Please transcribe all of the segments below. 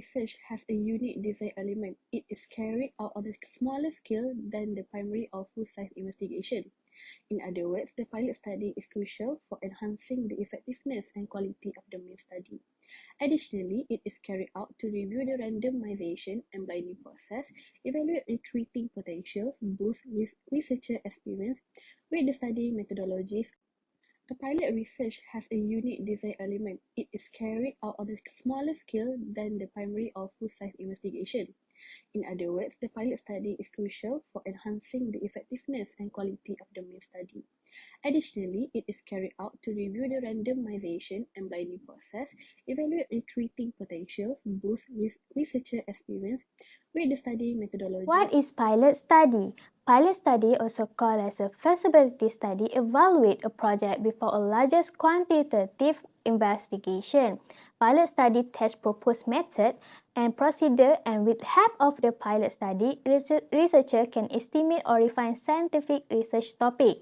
research has a unique design element. It is carried out on a smaller scale than the primary or full-size investigation. In other words, the pilot study is crucial for enhancing the effectiveness and quality of the main study. Additionally, it is carried out to review the randomization and blinding process, evaluate recruiting potentials, boost researcher experience with the study methodologies. A pilot research has a unique design element. It is carried out on a smaller scale than the primary or full-size investigation. In other words, the pilot study is crucial for enhancing the effectiveness and quality of the main study. Additionally, it is carried out to review the randomization and blinding process, evaluate recruiting potentials, boost researcher experience with the study methodology. What is pilot study? Pilot study, also called as a feasibility study, evaluate a project before a larger quantitative investigation. Pilot study tests proposed method and procedure, and with help of the pilot study, researcher can estimate or refine scientific research topic.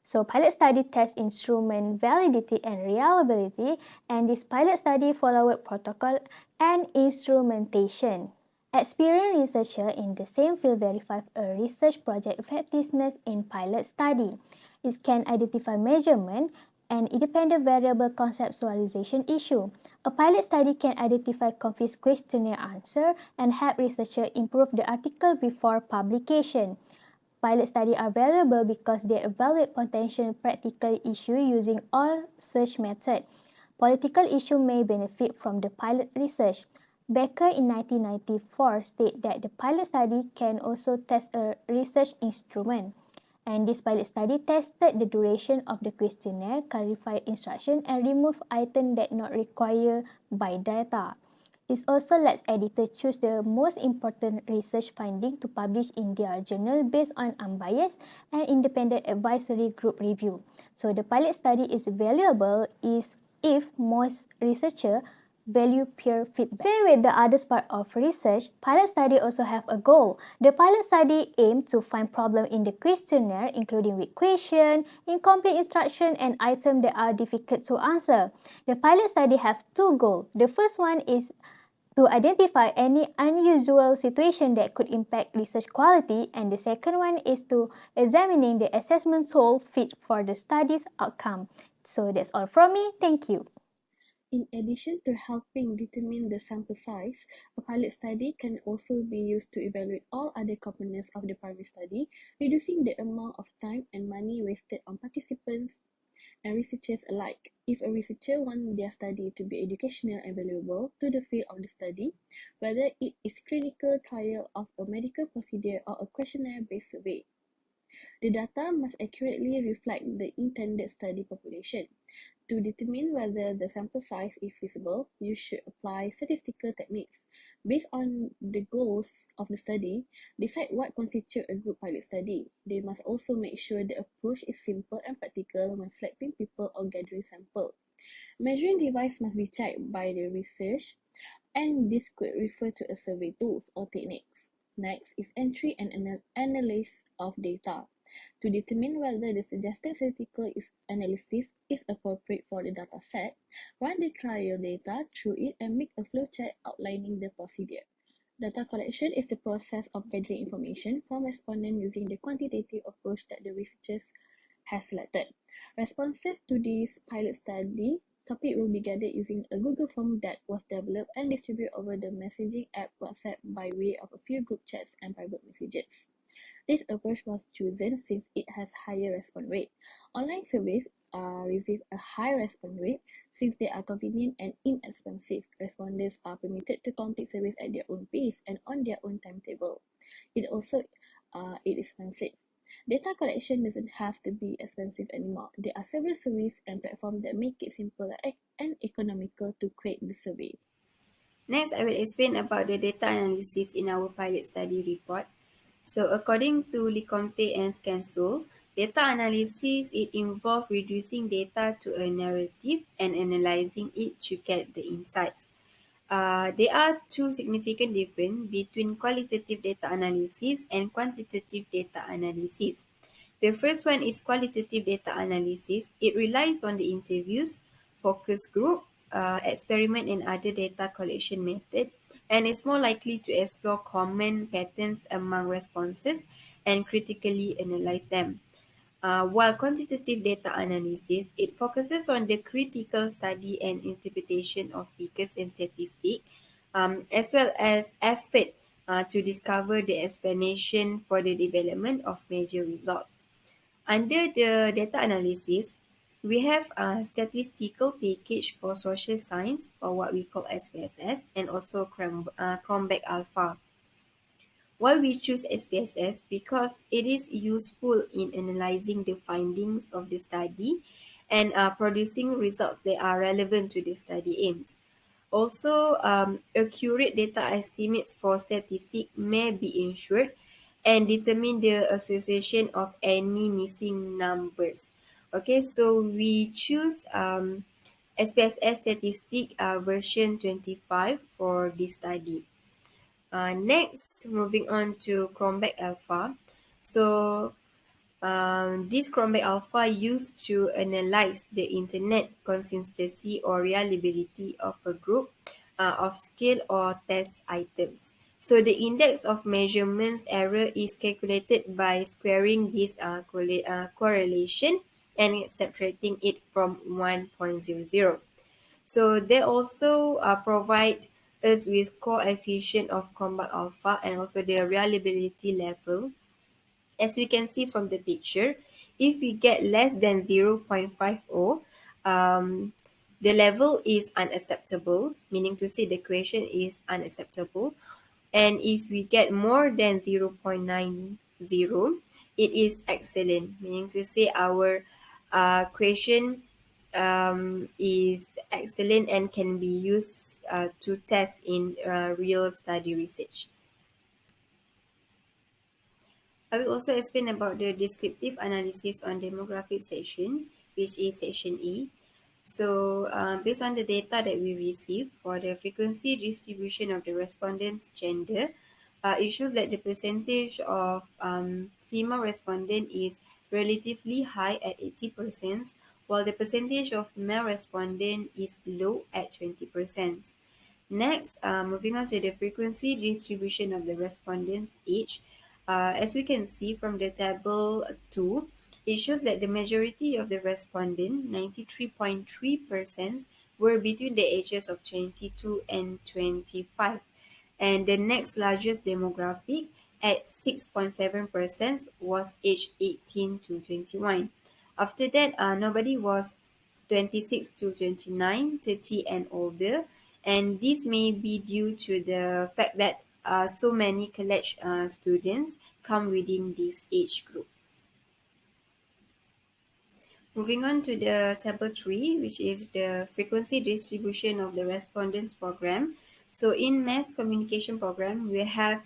So pilot study tests instrument validity and reliability, and this pilot study followed protocol and instrumentation. Experienced researchers in the same field verify a research project effectiveness in pilot study. It can identify measurement and independent variable conceptualization issue. A pilot study can identify confused questionnaire answer and help researchers improve the article before publication. Pilot studies are valuable because they evaluate potential practical issues using all search methods. Political issues may benefit from the pilot research. Becker in 1994 stated that the pilot study can also test a research instrument. And this pilot study tested the duration of the questionnaire, clarified instructions, and removed items that not required by data. It also lets editors choose the most important research findings to publish in their journal based on unbiased and independent advisory group review. So the pilot study is valuable if most researchers value peer feedback. Same with the other part of research, pilot study also have a goal. The pilot study aims to find problems in the questionnaire, including weak question, incomplete instruction, and items that are difficult to answer. The pilot study have two goals. The first one is to identify any unusual situation that could impact research quality, and the second one is to examining the assessment tool fit for the study's outcome. So that's all from me. Thank you. In addition to helping determine the sample size, a pilot study can also be used to evaluate all other components of the primary study, reducing the amount of time and money wasted on participants and researchers alike. If a researcher wants their study to be educational and valuable to the field of the study, whether it is clinical trial of a medical procedure or a questionnaire-based survey, the data must accurately reflect the intended study population. To determine whether the sample size is feasible, you should apply statistical techniques. Based on the goals of the study, decide what constitutes a good pilot study. They must also make sure the approach is simple and practical when selecting people or gathering sample. Measuring device must be checked by the research, and this could refer to a survey tools or techniques. Next is entry and analysis of data. To determine whether the suggested statistical analysis is appropriate for the data set, run the trial data through it and make a flowchart outlining the procedure. Data collection is the process of gathering information from respondents using the quantitative approach that the researchers has selected. Responses to this pilot study topic will be gathered using a Google form that was developed and distributed over the messaging app WhatsApp by way of a few group chats and private messages. This approach was chosen since it has higher response rate. Online surveys receive a high response rate since they are convenient and inexpensive. Respondents are permitted to complete surveys at their own pace and on their own timetable. It is expensive. Data collection doesn't have to be expensive anymore. There are several surveys and platforms that make it simple and economical to create the survey. Next, I will explain about the data analysis in our pilot study report. So according to Lecomte and Scansol, data analysis it involves reducing data to a narrative and analyzing it to get the insights. There are two significant differences between qualitative data analysis and quantitative data analysis. The first one is qualitative data analysis. It relies on the interviews, focus group, experiment and other data collection method and is more likely to explore common patterns among responses and critically analyze them. While quantitative data analysis, it focuses on the critical study and interpretation of figures and statistics, as well as effort to discover the explanation for the development of major results. Under the data analysis, we have a statistical package for social science, or what we call SPSS, and also Cronbach Alpha. Why we choose SPSS? Because it is useful in analyzing the findings of the study and producing results that are relevant to the study aims. Also, accurate data estimates for statistics may be ensured and determine the association of any missing numbers. Okay, so we choose SPSS statistic version 25 for this study. Next, moving on to Cronbach Alpha. So this Cronbach Alpha used to analyze the internet consistency or reliability of a group of scale or test items. So the index of measurements error is calculated by squaring this correlation and subtracting it from 1.00. So they also provide us with coefficient of Cronbach alpha and also the reliability level. As we can see from the picture, if we get less than 0.50, the level is unacceptable, meaning to say the question is unacceptable. And if we get more than 0.90, it is excellent, meaning to say our question is excellent and can be used to test in real study research. I will also explain about the descriptive analysis on demographic section, which is section E. So, based on the data that we receive for the frequency distribution of the respondents' gender, it shows that the percentage of female respondent is relatively high at 80%, while the percentage of male respondent is low at 20%. Next, moving on to the frequency distribution of the respondents' age. As we can see from the table 2, it shows that the majority of the respondents, 93.3%, were between the ages of 22 and 25. And the next largest demographic at 6.7% was age 18 to 21. After that, nobody was 26 to 29, 30 and older, and this may be due to the fact that so many college students come within this age group. Moving on to the table 3, which is the frequency distribution of the respondents program. So in mass communication program, we have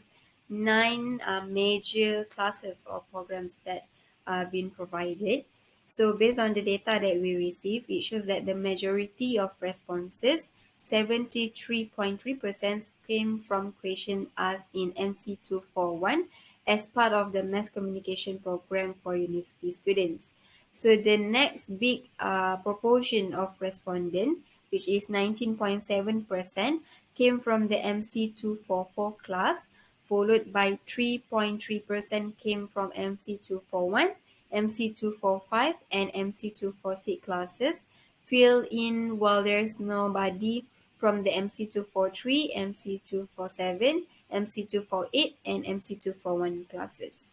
9 major classes or programs that are being provided. So based on the data that we receive, it shows that the majority of responses, 73.3%, came from questions asked in MC241 as part of the mass communication program for university students. So the next big proportion of respondent, which is 19.7%, came from the MC244 class, followed by 3.3% came from MC241, MC245, and MC246 classes. Fill in while there's nobody from the MC243, MC247, MC248, and MC241 classes.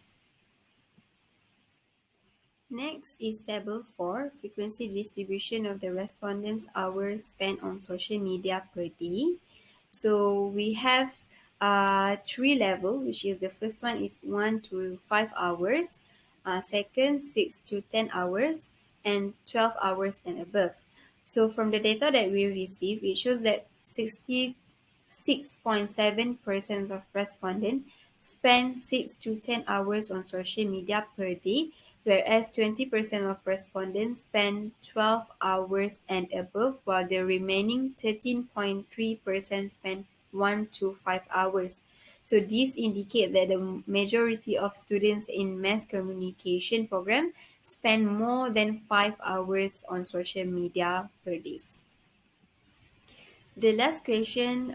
Next is table 4, frequency distribution of the respondents' hours spent on social media per day. So we have 3 level, which is the first one is 1 to 5 hours, second 6 to 10 hours, and 12 hours and above. So from the data that we receive, it shows that 66.7% of respondents spend 6 to 10 hours on social media per day, whereas 20% of respondents spend 12 hours and above, while the remaining 13.3% spend 1 to 5 hours. So these indicate that the majority of students in mass communication program spend more than 5 hours on social media per day. The last question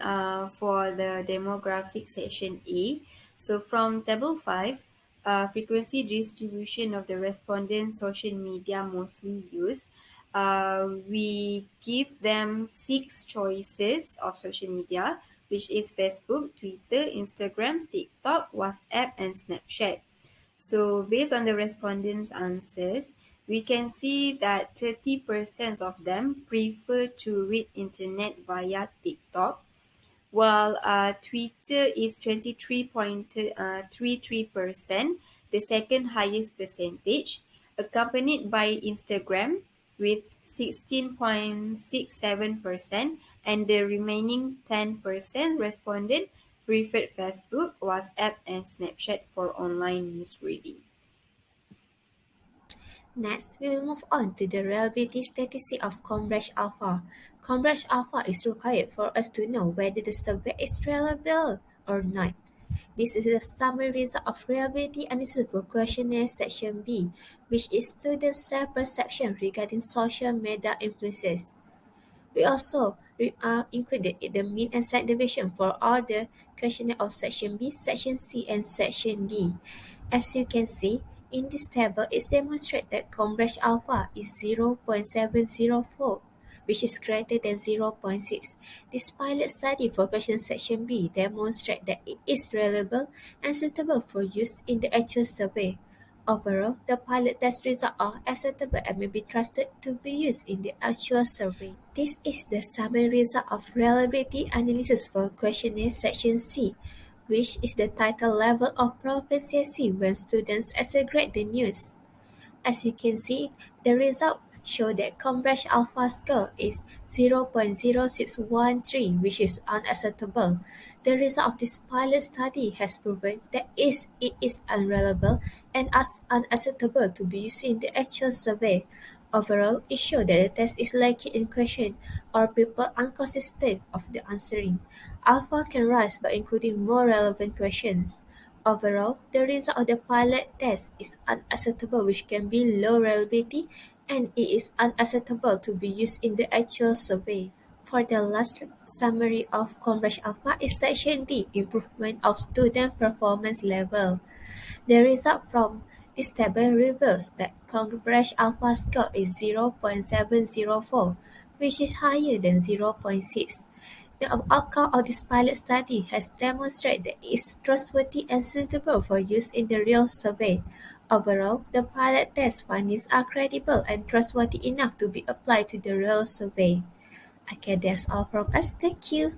for the demographic section A. So from table 5, frequency distribution of the respondents' social media mostly used. We give them 6 choices of social media, which is Facebook, Twitter, Instagram, TikTok, WhatsApp, and Snapchat. So based on the respondents' answers, we can see that 30% of them prefer to read internet via TikTok, while Twitter is 23.33%, the second highest percentage, accompanied by Instagram with 16.67%, and the remaining 10% respondent preferred Facebook, WhatsApp, and Snapchat for online news reading. Next, we will move on to the reliability statistic of Cambridge Alpha. Cambridge Alpha is required for us to know whether the survey is reliable or not. This is the summary result of reliability analysis for questionnaire section B, which is students' self-perception regarding social media influences. We also included the mean and standard deviation for all the questionnaire of section B, section C, and section D. As you can see, in this table, it demonstrates that Cambridge alpha is 0.704, which is greater than zero point 0.6. This pilot study for question section B demonstrates that it is reliable and suitable for use in the actual survey. Overall, the pilot test results are acceptable and may be trusted to be used in the actual survey. This is the summary result of reliability analysis for questionnaire section C, which is the title level of proficiency when students aggregate the news. As you can see, the results show that Cambridge Alpha score is 0.0613, which is unacceptable. The result of this pilot study has proven that it is unreliable and unacceptable to be used in the actual survey. Overall, it showed that the test is lacking in question or people inconsistent of the answering. Alpha can rise by including more relevant questions. Overall, the result of the pilot test is unacceptable, which can be low reliability, and it is unacceptable to be used in the actual survey. For the last summary of Cambridge Alpha is section D, improvement of student performance level. The result from this table reveals that Cambridge Alpha score is 0.704, which is higher than zero point 0.6. The outcome of this pilot study has demonstrated that it is trustworthy and suitable for use in the real survey. Overall, the pilot test findings are credible and trustworthy enough to be applied to the real survey. Okay, that's all from us. Thank you.